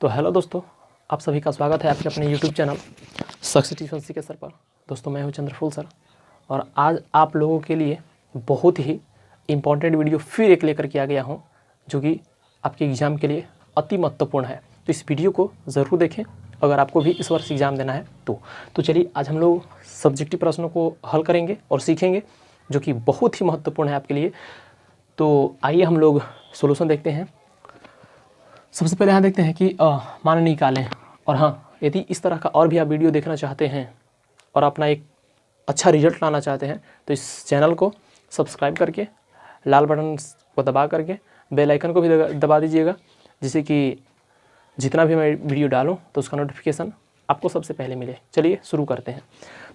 तो हेलो दोस्तों, आप सभी का स्वागत है आपके अपने यूट्यूब चैनल सक्सेस ट्यूशन के सर पर। दोस्तों मैं हूं चंद्रफूल सर और आज आप लोगों के लिए बहुत ही इम्पॉर्टेंट वीडियो फिर एक लेकर के आ गया हूं, जो कि आपके एग्ज़ाम के लिए अति महत्वपूर्ण है। तो इस वीडियो को ज़रूर देखें अगर आपको भी इस वर्ष एग्ज़ाम देना है तो चलिए आज हम लोग सब्जेक्टिव प्रश्नों को हल करेंगे और सीखेंगे, जो कि बहुत ही महत्वपूर्ण है आपके लिए। तो आइए हम लोग सोल्यूशन देखते हैं। सबसे पहले यहाँ देखते हैं कि मान निकालें। और हाँ, यदि इस तरह का और भी आप वीडियो देखना चाहते हैं और अपना एक अच्छा रिजल्ट लाना चाहते हैं तो इस चैनल को सब्सक्राइब करके लाल बटन को दबा करके बेल आइकन को भी दबा दीजिएगा, जिससे कि जितना भी मैं वीडियो डालूं तो उसका नोटिफिकेशन आपको सबसे पहले मिले। चलिए शुरू करते हैं।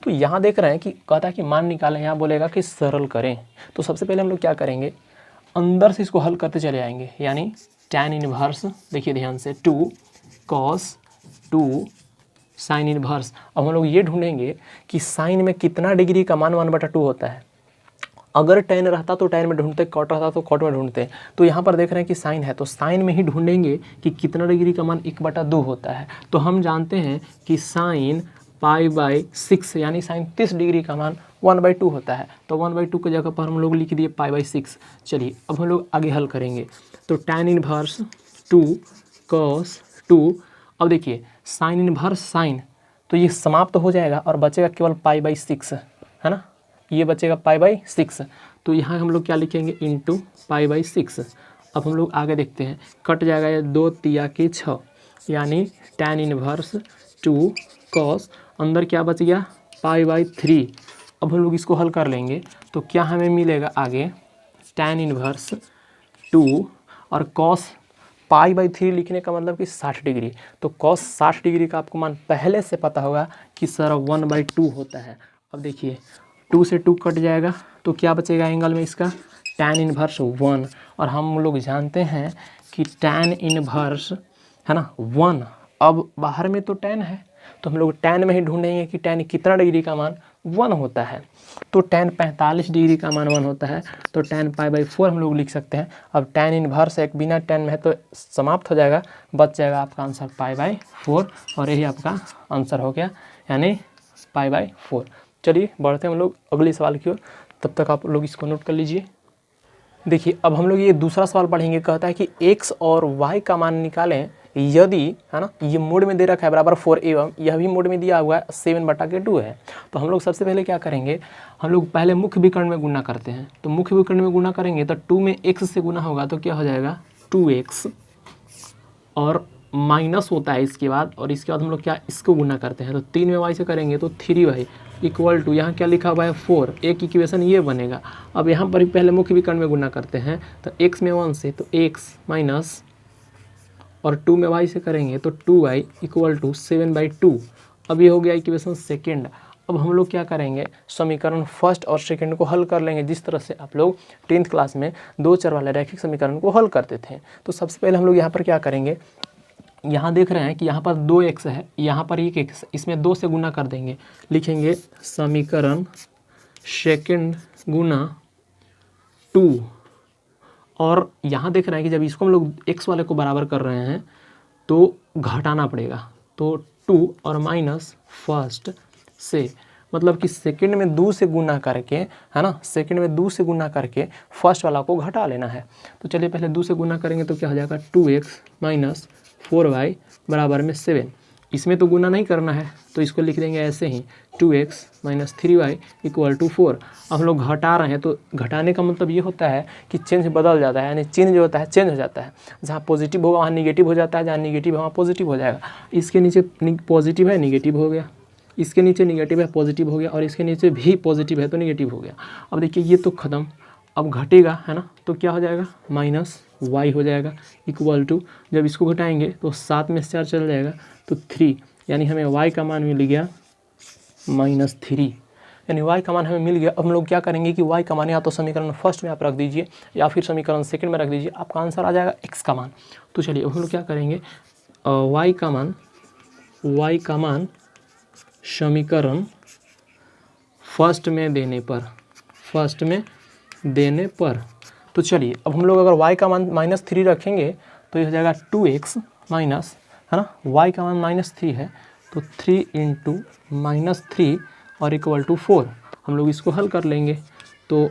तो यहाँ देख रहे हैं कि कहता है कि मान निकालें, यहाँ बोलेगा कि सरल करें। तो सबसे पहले हम लोग क्या करेंगे, अंदर से इसको हल करते चले आएंगे। यानी tan इनवर्स, देखिए ध्यान से, 2 cos 2 sin इनवर्स। अब हम लोग ये ढूंढेंगे कि साइन में कितना डिग्री का मान 1/2 होता है। अगर tan रहता तो tan में ढूंढते, कॉट रहता तो कॉट में ढूंढते। तो यहाँ पर देख रहे हैं कि साइन है तो साइन में ही ढूंढेंगे कि कितना डिग्री का मान 1/2 होता है। तो हम जानते हैं कि साइन π/6 यानी साइन 30 डिग्री का मान 1/2 होता है। तो 1/2 की जगह पर हम लोग लिख दिए π/6। चलिए अब हम लोग आगे हल करेंगे। तो tan इनवर्स 2 cos 2, अब देखिए साइन इनवर्स साइन, तो ये समाप्त हो जाएगा और बचेगा केवल π/6, है ना, ये बचेगा π/6। तो यहाँ हम लोग क्या लिखेंगे, इंटू π/6। अब हम लोग आगे देखते हैं, कट जाएगा ये 2 तिया के 6, यानी tan इनवर्स 2 cos, अंदर क्या बच गया π/3। अब हम लोग इसको हल कर लेंगे तो क्या हमें मिलेगा आगे, tan इनवर्स 2 और cos π/3 लिखने का मतलब कि 60 डिग्री। तो cos 60 डिग्री का आपको मान पहले से पता होगा कि सर 1/2 होता है। अब देखिए 2 से 2 कट जाएगा तो क्या बचेगा एंगल में इसका, tan इनवर्स 1। और हम लोग जानते हैं कि tan इनवर्स है ना 1, अब बाहर में तो tan है तो हम लोग tan में ही ढूंढेंगे कि tan कितना डिग्री का मान 1 होता है। तो tan 45 डिग्री का मान 1 होता है। तो tan π/4 हम लोग लिख सकते हैं। अब tan इनवर्स एक बिना tan में है तो समाप्त हो जाएगा, बच जाएगा आपका आंसर π/4 और यही आपका आंसर हो गया, यानी π/4। चलिए बढ़ते हैं हम लोग अगले सवाल की ओर, तब तक आप लोग इसको नोट कर लीजिए। देखिए अब हम लोग ये दूसरा सवाल पढ़ेंगे। कहता है कि x और y का मान निकालें यदि, है ना, ये मोड में दे रखा है बराबर 4 एवं यह भी मोड में दिया हुआ है 7/2 है। तो हम लोग सबसे पहले क्या करेंगे, हम लोग पहले मुख्य विकर्ण में गुणा करते हैं। तो मुख्य विकर्ण में गुणा करेंगे तो 2 में x से गुणा होगा तो क्या हो जाएगा 2x, और माइनस होता है इसके बाद, और इसके बाद हम लोग क्या इसको गुणा करते हैं। तो 3 में y से करेंगे तो 3y इक्वल टू, यहाँ क्या लिखा हुआ है 4, एक इक्वेशन ये बनेगा। अब यहाँ पर पहले मुख्य विकर्ण में गुणा करते हैं तो x में 1 से तो x माइनस, और 2 में y से करेंगे तो 2y इक्वल टू 7/2। अब ये हो गया इक्वेशन सेकेंड। अब हम लोग क्या करेंगे, समीकरण फर्स्ट और सेकंड को हल कर लेंगे, जिस तरह से आप लोग 10th क्लास में 2 चर वाले रैखिक समीकरण को हल करते थे। तो सबसे पहले हम लोग यहाँ पर क्या करेंगे, यहाँ देख रहे हैं कि यहाँ पर 2x है, यहाँ पर 1x, इसमें 2 से गुना कर देंगे, लिखेंगे समीकरण सेकंड गुना 2। और यहाँ देख रहे हैं कि जब इसको हम लोग x वाले को बराबर कर रहे हैं तो घटाना पड़ेगा। तो 2 और माइनस फर्स्ट से, मतलब कि सेकंड में 2 से गुना करके, है ना, सेकंड में 2 से गुना करके फर्स्ट वाला को घटा लेना है। तो चलिए पहले 2 से गुना करेंगे तो क्या हो जाएगा 2x माइनस 4y बराबर में 7। इसमें तो गुना नहीं करना है तो इसको लिख देंगे ऐसे ही, 2x minus 3y equal to 4। अब हम लोग घटा रहे हैं तो घटाने का मतलब ये होता है कि चेंज बदल जाता है, यानी चिन्ह जो होता है चेंज हो जाता है। जहाँ पॉजिटिव होगा वहाँ निगेटिव हो जाता है, जहाँ निगेटिव है वहाँ पॉजिटिव हो जाएगा। इसके नीचे पॉजिटिव है निगेटिव हो गया, इसके नीचे निगेटिव है पॉजिटिव हो गया, और इसके नीचे भी पॉजिटिव है तो निगेटिव हो गया। अब देखिए ये तो ख़त्म, अब घटेगा, है ना, तो क्या हो जाएगा माइनस y हो जाएगा इक्वल टू, जब इसको घटाएंगे तो 7 में 4 चल जाएगा तो 3, यानी हमें y का मान मिल गया -3, यानी y का मान हमें मिल गया। अब हम लोग क्या करेंगे कि y का मान या तो समीकरण फर्स्ट में आप रख दीजिए या फिर समीकरण सेकंड में रख दीजिए, आपका आंसर आ जाएगा x का मान। तो चलिए अब हम लोग क्या करेंगे, y का मान समीकरण फर्स्ट में देने पर, तो चलिए अब हम लोग अगर y का मान -3 रखेंगे तो ये हो जाएगा 2x माइनस है ना, y का मान -3 है, तो 3 × -3 और इक्वल टू 4। हम लोग इसको हल कर लेंगे तो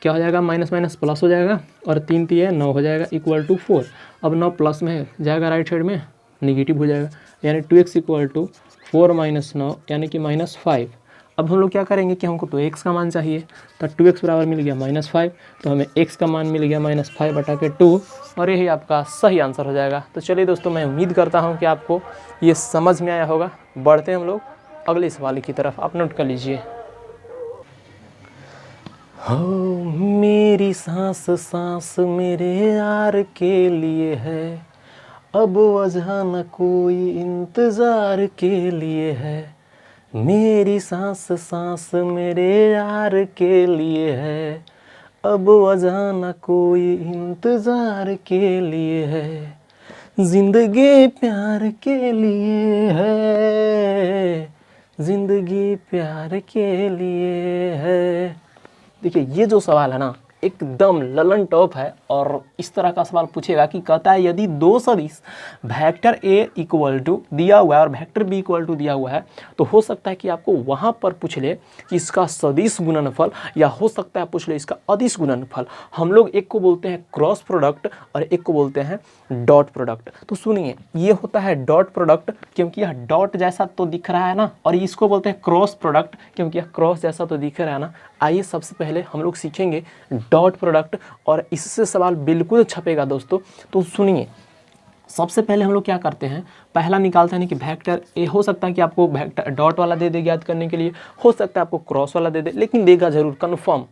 क्या हो जाएगा, माइनस माइनस प्लस हो जाएगा और 3 3 9 हो जाएगा इक्वल टू 4। अब 9 प्लस में जाएगा राइट साइड में, निगेटिव हो जाएगा, यानी 2x इक्वल टू 4 - 9 यानी कि -5। अब हम लोग क्या करेंगे कि हमको तो x का मान चाहिए, तो 2x बराबर मिल गया -5, तो हमें x का मान मिल गया -5/2 और यही आपका सही आंसर हो जाएगा। तो चलिए दोस्तों, मैं उम्मीद करता हूँ कि आपको ये समझ में आया होगा। बढ़ते हैं हम लोग अगले सवाल की तरफ, आप नोट कर लीजिए। हो मेरी सांस सांस मेरे यार के लिए है, अब वजह न कोई इंतज़ार के लिए है। मेरी सांस सांस मेरे यार के लिए है, अब वजह न कोई इंतज़ार के लिए है। जिंदगी प्यार के लिए है, जिंदगी प्यार के लिए है। देखिए ये जो सवाल है ना, एकदम ललन टॉप है और इस तरह का सवाल पूछेगा कि कहता है यदि दो सदिश वेक्टर ए इक्वल टू दिया हुआ है और वेक्टर बी इक्वल टू दिया हुआ है, तो हो सकता है कि आपको वहाँ पर पूछ ले कि इसका सदिश गुणनफल, या हो सकता है पूछ ले इसका अदिश गुणनफल। हम लोग एक को बोलते हैं क्रॉस प्रोडक्ट और एक को बोलते हैं डॉट प्रोडक्ट। तो सुनिए, ये होता है डॉट प्रोडक्ट क्योंकि यह डॉट जैसा तो दिख रहा है ना, और इसको बोलते हैं क्रॉस प्रोडक्ट क्योंकि यह क्रॉस जैसा तो दिख रहा है ना। आइए सबसे पहले हम लोग सीखेंगे डॉट प्रोडक्ट और इससे सवाल बिल्कुल छपेगा दोस्तों। तो सुनिए, सबसे पहले हम लोग क्या करते हैं, पहला निकालते हैं कि वेक्टर ए, हो सकता है कि आपको वेक्टर डॉट वाला दे दे याद करने के लिए, हो सकता है आपको क्रॉस वाला दे दे, लेकिन देगा जरूर कन्फर्म।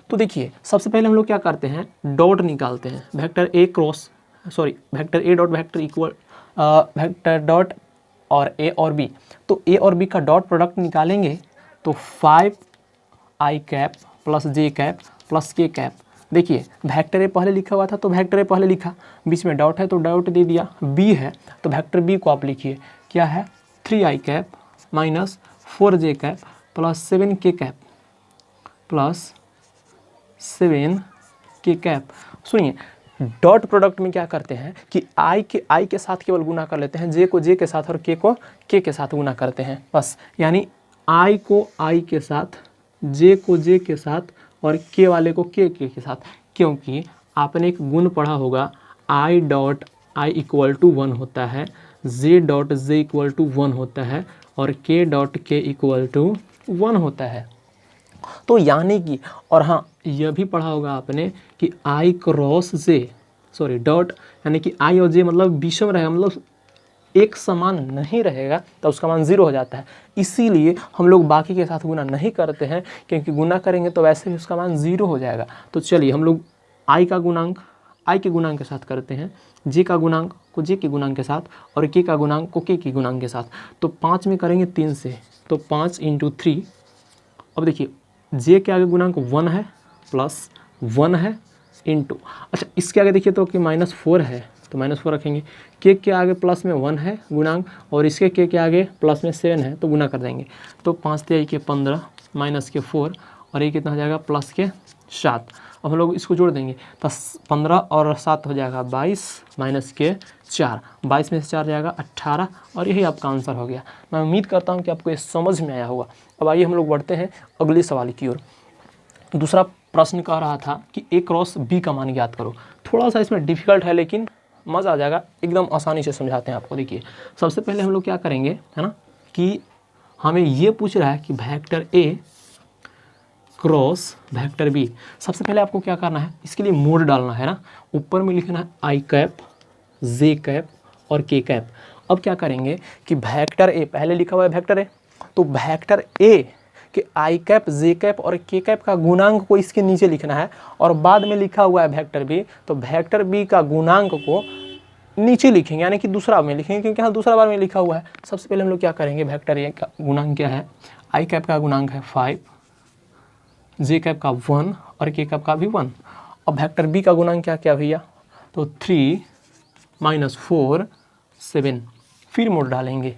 तो देखिए सबसे पहले हम लोग क्या करते हैं, डॉट निकालते हैं, vector a cross vector A dot vector equal vector dot और ए और बी। तो ए और बी का डॉट प्रोडक्ट निकालेंगे तो 5i cap plus j cap plus k cap. देखिए वेक्टर ए पहले लिखा हुआ था तो वेक्टर ए पहले लिखा, बीच में डॉट है तो डॉट दे दिया, बी है तो वेक्टर बी को आप लिखिए, क्या है 3i cap minus 4j cap plus 7k cap plus 7k cap. सुनिए, डॉट प्रोडक्ट में क्या करते हैं कि आई के साथ केवल गुना कर लेते हैं, जे को जे के साथ और के को के के साथ गुना करते हैं बस। यानी आई को आई के साथ, जे को जे के साथ और के वाले को के के साथ, क्योंकि आपने एक गुण पढ़ा होगा i dot i equal to 1 होता है, j dot j equal to 1 होता है और के डॉट के इक्वल टू 1 होता है। तो यानी कि, और हाँ यह भी पढ़ा होगा आपने कि आई क्रॉस जे डॉट, यानी कि आई और जे मतलब विषम रहेगा, मतलब एक समान नहीं रहेगा तो उसका मान 0 हो जाता है। इसीलिए हम लोग बाकी के साथ गुना नहीं करते हैं, क्योंकि गुना करेंगे तो वैसे भी उसका मान 0 हो जाएगा। तो चलिए हम लोग आई का गुणांक आई के गुणांक के साथ करते हैं, जे का गुणांक को जे के गुणांक के साथ और के का गुणांक को के गुणांक के साथ। तो 5 में करेंगे 3 से, तो 5 × 3। अब देखिए जे के आगे गुणांक 1 है प्लस 1 है इंटू, अच्छा इसके आगे देखिए तो कि -4 है तो -4 रखेंगे, के आगे प्लस में 1 है गुणांक और इसके के आगे प्लस में 7 है तो गुना कर देंगे। तो 5 × 3 = 15 माइनस के 4 और ये कितना हो जाएगा प्लस के 7। अब हम लोग इसको जोड़ देंगे तो 15 और 7 हो जाएगा 22 माइनस के 4, 22 में से 4 जाएगा 18 और यही आपका आंसर हो गया। मैं उम्मीद करता हूँ कि आपको ये समझ में आया होगा। अब आइए हम लोग बढ़ते हैं अगले सवाल की ओर। दूसरा प्रश्न कह रहा था कि ए क्रॉस बी का मान ज्ञात करो। थोड़ा सा इसमें डिफिकल्ट है लेकिन मज़ा आ जाएगा, एकदम आसानी से समझाते हैं आपको। देखिए सबसे पहले हम लोग क्या करेंगे, है ना, कि हमें ये पूछ रहा है कि vector a cross vector b. सबसे पहले आपको क्या करना है, इसके लिए मोड डालना है ना, ऊपर में लिखना है आई कैप जे कैप और के कैप। अब क्या करेंगे कि वेक्टर ए पहले लिखा हुआ है वेक्टर ए, तो वेक्टर ए कि आई कैप जे कैप और के कैप का गुणांक को इसके नीचे लिखना है और बाद में लिखा हुआ है वेक्टर बी, तो वेक्टर बी का गुणांक को नीचे लिखेंगे, यानी कि दूसरा में लिखेंगे क्योंकि यहाँ दूसरा बार में लिखा हुआ है। सबसे पहले हम लोग क्या करेंगे, वेक्टर ए का गुणांक क्या है, आई कैप का गुणांक है 5, जे कैप का 1 और के कैप का भी 1। अब वेक्टर बी का गुणांक क्या क्या भैया, तो 3 - 4 7। फिर मोड डालेंगे,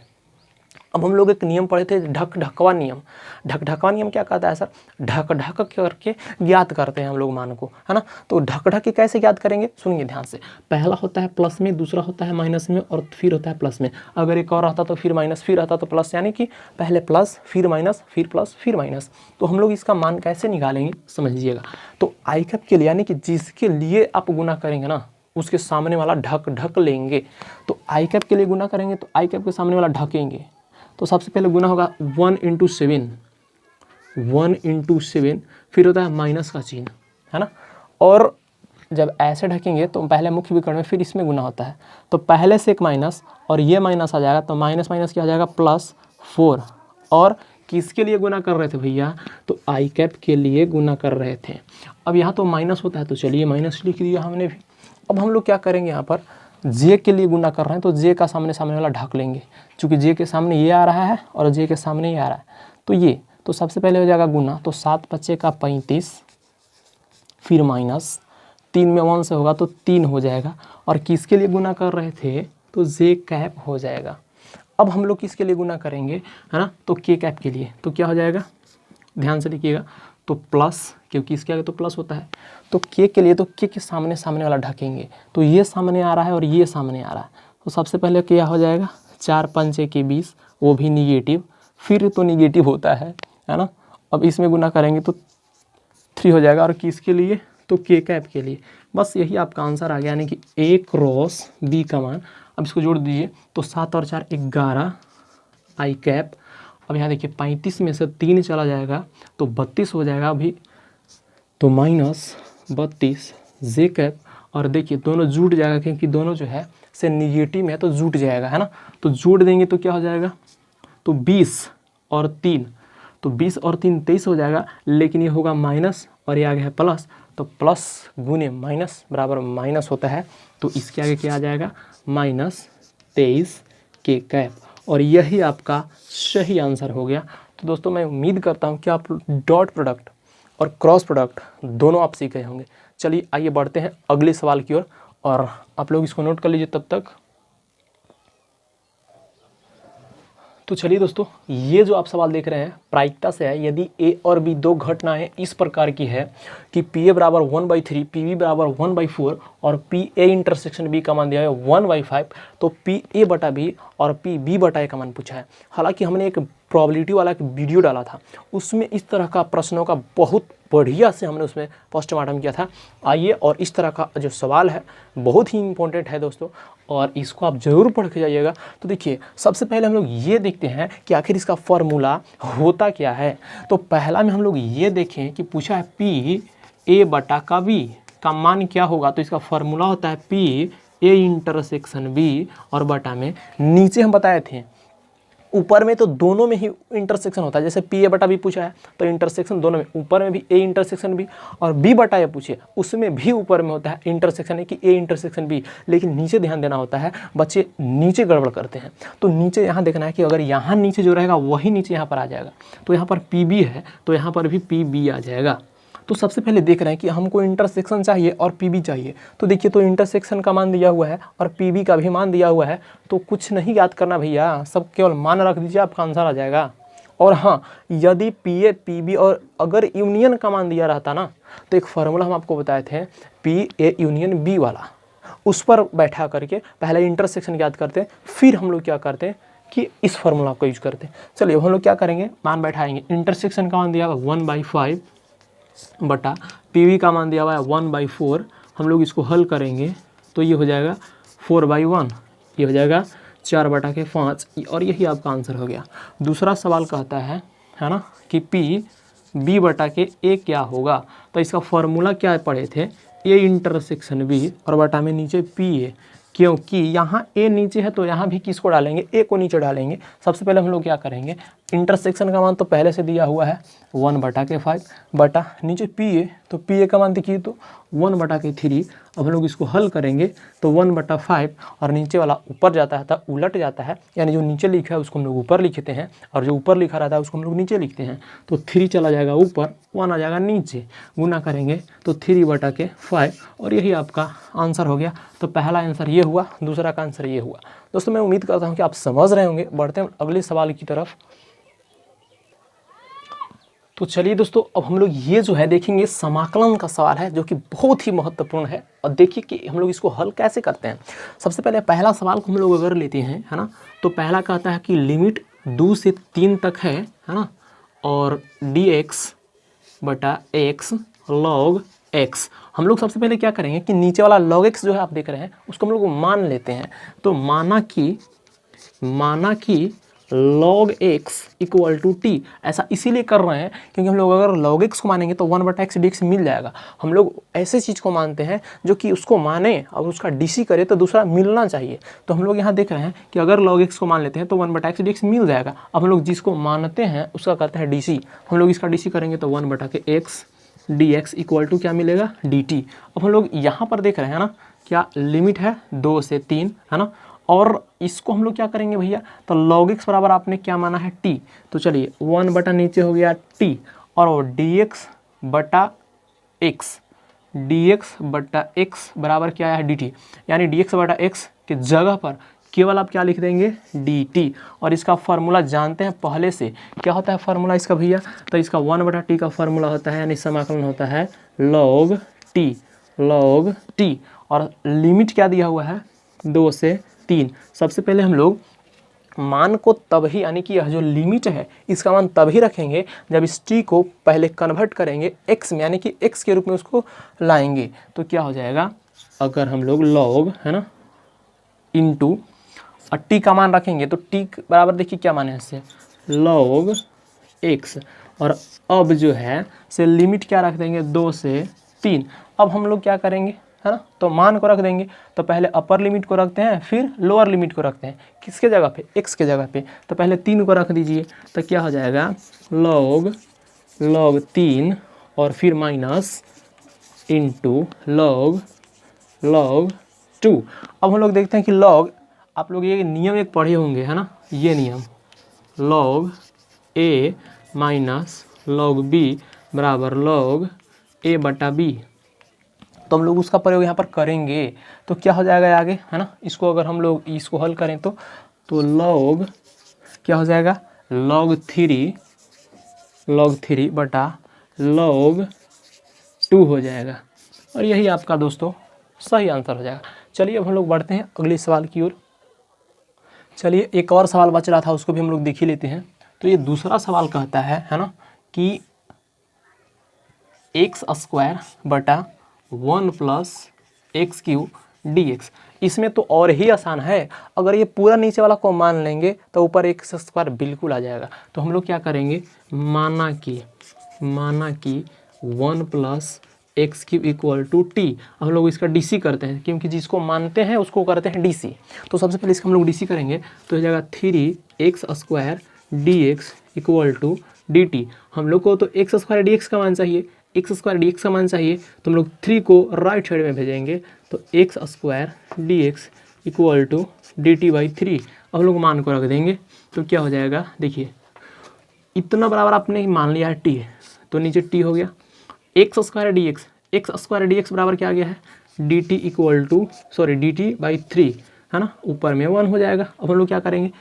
अब हम लोग एक नियम पढ़े थे ढकवा नियम। ढकवा नियम क्या कहता है सर? ढक करके ज्ञात करते हैं हम लोग मान को, है ना। तो ढक के कैसे ज्ञात करेंगे, सुनिए ध्यान से। पहला होता है प्लस में, दूसरा होता है माइनस में, और फिर होता है प्लस में। अगर एक और रहता तो फिर माइनस, फिर रहता तो प्लस, यानी कि पहले प्लस फिर माइनस फिर प्लस फिर माइनस। तो हम लोग इसका मान कैसे निकालेंगे समझिएगा। तो आई कैप के लिए, यानी कि जिसके लिए आप गुना करेंगे ना, उसके सामने वाला ढक लेंगे। तो आई कैप के लिए गुना करेंगे तो आई कैप के सामने वाला ढकेंगे। तो सबसे पहले गुना होगा 1 × 7, 1 × 7, फिर होता है माइनस का चिन्ह, है ना। और जब ऐसे ढकेंगे तो पहले मुख्य विकर्ण में, फिर इसमें गुना होता है। तो पहले से एक माइनस और ये माइनस आ जाएगा, तो माइनस माइनस क्या आ जाएगा, +4। और किसके लिए गुना कर रहे थे भैया? तो आई कैप के लिए गुना कर रहे थे। अब यहाँ तो माइनस होता है, तो चलिए माइनस लिख दिया हमने भी। अब हम लोग क्या करेंगे, यहाँ पर जे के लिए गुना कर रहे हैं तो जे का सामने वाला ढक लेंगे, क्योंकि जे के सामने ये आ रहा है और जे के सामने ये आ रहा है। तो ये, तो सबसे पहले हो जाएगा गुना, तो 7 × 5 = 35, फिर माइनस 3 में 1 से होगा तो 3 हो जाएगा। और किसके लिए गुना कर रहे थे? तो जे कैप हो जाएगा। अब हम लोग किसके लिए गुना करेंगे, है ना, तो के कैप के लिए। तो क्या हो जाएगा, ध्यान से लिखिएगा, तो प्लस, क्योंकि इसके आगे तो प्लस होता है। तो के लिए, तो के सामने वाला ढकेंगे। तो ये सामने आ रहा है और ये सामने आ रहा है। तो सबसे पहले क्या हो जाएगा, 4 × 5 = 20, वो भी निगेटिव, फिर तो निगेटिव होता है ना। अब इसमें गुना करेंगे तो 3 हो जाएगा। और किसके लिए? तो के कैप के लिए। बस यही आपका आंसर आ गया, यानी कि A क्रॉस B का मान। अब इसको जोड़ दीजिए, तो 7 और 4 = 11 आई कैप। अब यहाँ देखिए 35 में से 3 चला जाएगा तो 32 हो जाएगा अभी, तो -32 जे कैप। और देखिए दोनों जुट जाएगा, क्योंकि दोनों जो है से निगेटिव में है तो जुट जाएगा, है ना। तो जोड़ देंगे तो क्या हो जाएगा, तो 20 और 3, तो 20 और 3 23 हो जाएगा। लेकिन ये होगा माइनस और ये आगे है प्लस, तो प्लस गुने माइनस बराबर माइनस होता है। तो इसके आगे क्या आ जाएगा, -23 के कैप। और यही आपका सही आंसर हो गया। तो दोस्तों मैं उम्मीद करता हूँ कि आप डॉट प्रोडक्ट और क्रॉस प्रोडक्ट दोनों आप सीख गए होंगे। चलिए आइए बढ़ते हैं अगले सवाल की ओर, और आप लोग इसको नोट कर लीजिए तब तक। तो चलिए दोस्तों, ये जो आप सवाल देख रहे हैं प्रायिकता से है। यदि ए और बी दो घटनाएं इस प्रकार की है कि पी ए बराबर 1/3, पी बी बराबर 1/4 और पी ए इंटरसेक्शन बी का मान दिया है 1/5, तो पी ए बटा बी और पी बी बटा ए का मान पूछा है। हालांकि हमने एक प्रोबेबिलिटी वाला एक वीडियो डाला था, उसमें इस तरह का प्रश्नों का बहुत बढ़िया से हमने उसमें पोस्टमार्टम किया था। आइए, और इस तरह का जो सवाल है बहुत ही इंपॉर्टेंट है दोस्तों, और इसको आप ज़रूर पढ़ के जाइएगा। तो देखिए सबसे पहले हम लोग ये देखते हैं कि आखिर इसका फॉर्मूला होता क्या है। तो पहला में हम लोग ये देखें कि पूछा है पी ए बटा का बी का मान क्या होगा। तो इसका फॉर्मूला होता है पी ए इंटरसेक्शन बी, और बटा में नीचे हम बताए थे ऊपर में तो दोनों में ही इंटरसेक्शन होता है। जैसे पी ए बटा बी पूछा है तो इंटरसेक्शन दोनों में, ऊपर में भी ए इंटरसेक्शन बी, और बी बटा ए पूछे उसमें भी ऊपर में होता है इंटरसेक्शन है कि ए इंटरसेक्शन बी। लेकिन नीचे ध्यान देना होता है, बच्चे नीचे गड़बड़ करते हैं। तो नीचे यहाँ देखना है कि अगर यहाँ नीचे जो रहेगा वही नीचे यहाँ पर आ जाएगा। तो यहाँ पर पी बी है तो यहाँ पर भी पी बी आ जाएगा। तो सबसे पहले देख रहे हैं कि हमको इंटरसेक्शन चाहिए और पीबी चाहिए। तो देखिए, तो इंटरसेक्शन का मान दिया हुआ है और पीबी का भी मान दिया हुआ है, तो कुछ नहीं याद करना भैया, सब केवल मान रख दीजिए, आपका आंसर आ जाएगा। और हाँ, यदि पी ए पीबी और अगर यूनियन का मान दिया रहता ना, तो एक फार्मूला हम आपको बताए थे पी ए यूनियन बी वाला, उस पर बैठा करके पहले इंटरसेक्शन याद करते, फिर हम लोग क्या करते हैं कि इस फार्मूला को यूज करते। चलिए हम लोग क्या करेंगे, मान बैठाएंगे। इंटरसेक्शन का मान दिया हुआ 1/5 बटा पीवी का मान दिया हुआ है 1/4। हम लोग इसको हल करेंगे तो ये हो जाएगा 4/1, ये हो जाएगा 4/5, और यही आपका आंसर हो गया। दूसरा सवाल कहता है ना, कि पी बी बटा के ए क्या होगा। तो इसका फॉर्मूला क्या पढ़े थे, ए इंटरसेक्शन बी और बटा में नीचे पी ए, क्योंकि यहाँ ए नीचे है तो यहाँ भी किसको डालेंगे, ए को नीचे डालेंगे। सबसे पहले हम लोग क्या करेंगे, इंटरसेक्शन का मान तो पहले से दिया हुआ है 1/5 बटा नीचे पी ए, तो पी ए का मान देखिए तो 1/3 अब हम लोग इसको हल करेंगे तो 1/5 और नीचे वाला ऊपर जाता है तो उलट जाता है, यानी जो नीचे लिखा है उसको हम लोग ऊपर लिखते हैं और जो ऊपर लिखा रहता है उसको हम लोग नीचे लिखते हैं। तो 3 चला जाएगा ऊपर, 1 आ जाएगा नीचे, गुना करेंगे तो 3/5 और यही आपका आंसर हो गया। तो पहला आंसर ये हुआ, दूसरा का आंसर ये हुआ। दोस्तों मैं उम्मीद करता हूँ कि आप समझ रहे होंगे। बढ़ते हैं अगले सवाल की तरफ। तो चलिए दोस्तों, अब हम लोग ये जो है देखेंगे समाकलन का सवाल है जो कि बहुत ही महत्वपूर्ण है। और देखिए कि हम लोग इसको हल कैसे करते हैं। सबसे पहले पहला सवाल को हम लोग अगर लेते हैं, है ना, तो पहला कहता है कि लिमिट 2 से 3 तक है ना, और dx/x log x। हम लोग सबसे पहले क्या करेंगे कि नीचे वाला log x जो है आप देख रहे हैं उसको हम लोग मान लेते हैं। तो माना कि log x equal to t. ऐसा इसीलिए कर रहे हैं क्योंकि हम लोग अगर log x को मानेंगे तो 1/x dx मिल जाएगा। हम लोग ऐसे चीज़ को मानते हैं जो कि उसको माने और उसका dc करे तो दूसरा मिलना चाहिए। तो हम लोग यहाँ देख रहे हैं कि अगर log x को मान लेते हैं तो 1/x dx मिल जाएगा। अब हम लोग जिसको मानते हैं उसका करते हैं dc। हम लोग इसका dc करेंगे तो 1/x dx इक्वल टू क्या मिलेगा, dt। अब हम लोग यहाँ पर देख रहे हैं ना, क्या लिमिट है 2 से 3, है ना, और इसको हम लोग क्या करेंगे भैया, तो log x बराबर आपने क्या माना है t। तो चलिए 1 नीचे हो गया t और dx/x बराबर क्या है dt, यानी dx/x के जगह पर केवल आप क्या लिख देंगे dt। और इसका फार्मूला जानते हैं पहले से, क्या होता है फार्मूला इसका भैया, तो इसका 1/t का फार्मूला होता है, यानी समाकलन होता है log t और लिमिट क्या दिया हुआ है 2 से 3। सबसे पहले हम लोग मान को तभी, यानी कि यह जो लिमिट है इसका मान तभी रखेंगे जब इस t को पहले कन्वर्ट करेंगे x में, यानी कि x के रूप में उसको लाएंगे। तो क्या हो जाएगा, अगर हम लोग log, है ना, इंटू t का मान रखेंगे तो t बराबर देखिए क्या माने इससे log x, और अब जो है से लिमिट क्या रख देंगे 2 से 3। अब हम लोग क्या करेंगे, है ना, तो मान को रख देंगे। तो पहले अपर लिमिट को रखते हैं फिर लोअर लिमिट को रखते हैं, किसके जगह पे, x के जगह पे। तो पहले 3 को रख दीजिए तो क्या हो जाएगा log 3 और फिर माइनस इंटू log 2। अब हम लोग देखते हैं कि log, आप लोग ये नियम एक पढ़े होंगे, है ना, ये नियम log a minus log b बराबर log a/b। तो हम लोग उसका प्रयोग यहाँ पर करेंगे तो क्या हो जाएगा आगे, है ना, इसको अगर हम लोग इसको हल करें तो log क्या हो जाएगा log 3 बटा log 2 हो जाएगा। और यही आपका दोस्तों सही आंसर हो जाएगा। चलिए अब हम लोग बढ़ते हैं अगले सवाल की ओर। चलिए एक और सवाल बच रहा था, उसको भी हम लोग देख ही लेते हैं। तो ये दूसरा सवाल कहता है ना, कि x² बटा 1 + x³ dx। इसमें तो और ही आसान है, अगर ये पूरा नीचे वाला को मान लेंगे तो ऊपर x² बिल्कुल आ जाएगा। तो हम लोग क्या करेंगे, माना कि 1 + x³ इक्वल टू t। हम लोग इसका dc करते हैं क्योंकि जिसको मानते हैं उसको करते हैं dc। तो सबसे पहले इसका हम लोग dc करेंगे तो हो जाएगा 3x² dx equal to dt। हम लोग को तो x² dx का मान चाहिए, x² dx का मान चाहिए, तो हम लोग 3 को राइट साइड में भेजेंगे तो x² dx equal to dt/3। अब हम लोग मान को रख देंगे तो क्या हो जाएगा, देखिए इतना बराबर आपने मान लिया है t, तो नीचे t हो गया, x² dx बराबर क्या आ गया है dt इक्वल टू dt/3, है ना, ऊपर में 1 हो जाएगा। अब हम लोग क्या करेंगे,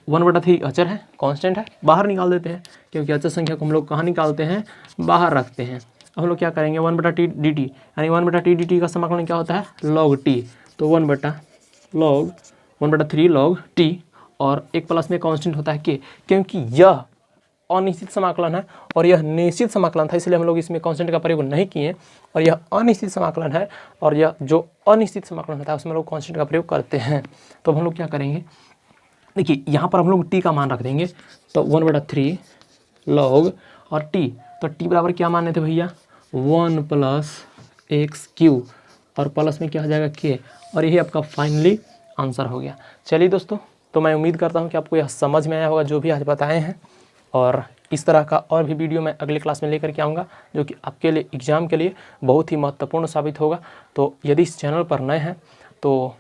1/3 अचर है, कांस्टेंट है, बाहर निकाल देते हैं क्योंकि अचर संख्या को हम लोग कहाँ निकालते हैं, बाहर रखते हैं। अब हम लोग क्या करेंगे 1/t dt, यानी 1/t dt का समाकलन क्या होता है log t। तो 1/3 log t और एक प्लस में कांस्टेंट होता है k, क्योंकि यह अनिश्चित समाकलन है और यह निश्चित समाकलन था, इसलिए हम लोग इसमें कांस्टेंट का प्रयोग नहीं किए। और यह अनिश्चित समाकलन है और यह जो अनिश्चित समाकलन होता है उसमें लोग कांस्टेंट का प्रयोग करते हैं। तो हम लोग क्या करेंगे, देखिए यहाँ पर हम लोग t का मान रख देंगे तो 1/3 log और t, तो t बराबर क्या माने थे भैया 1 + x³ और प्लस में क्या हो जाएगा k, और यही आपका फाइनली आंसर हो गया। चलिए दोस्तों, तो मैं उम्मीद करता हूँ कि आपको यह समझ में आया होगा जो भी आज बताए हैं। और इस तरह का और भी वीडियो मैं अगले क्लास में लेकर के आऊँगा, जो कि आपके लिए एग्ज़ाम के लिए बहुत ही महत्वपूर्ण साबित होगा। तो यदि इस चैनल पर नए हैं तो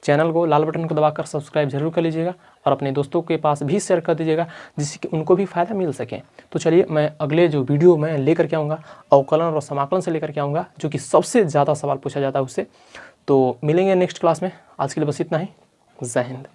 चैनल को, लाल बटन को दबाकर सब्सक्राइब जरूर कर लीजिएगा और अपने दोस्तों के पास भी शेयर कर दीजिएगा, जिससे कि उनको भी फ़ायदा मिल सके। तो चलिए, मैं अगले जो वीडियो मैं लेकर के आऊँगा अवकलन और समाकलन से लेकर के आऊँगा, जो कि सबसे ज़्यादा सवाल पूछा जाता है उससे। तो मिलेंगे नेक्स्ट क्लास में। आज के लिए बस इतना ही। जय हिंद।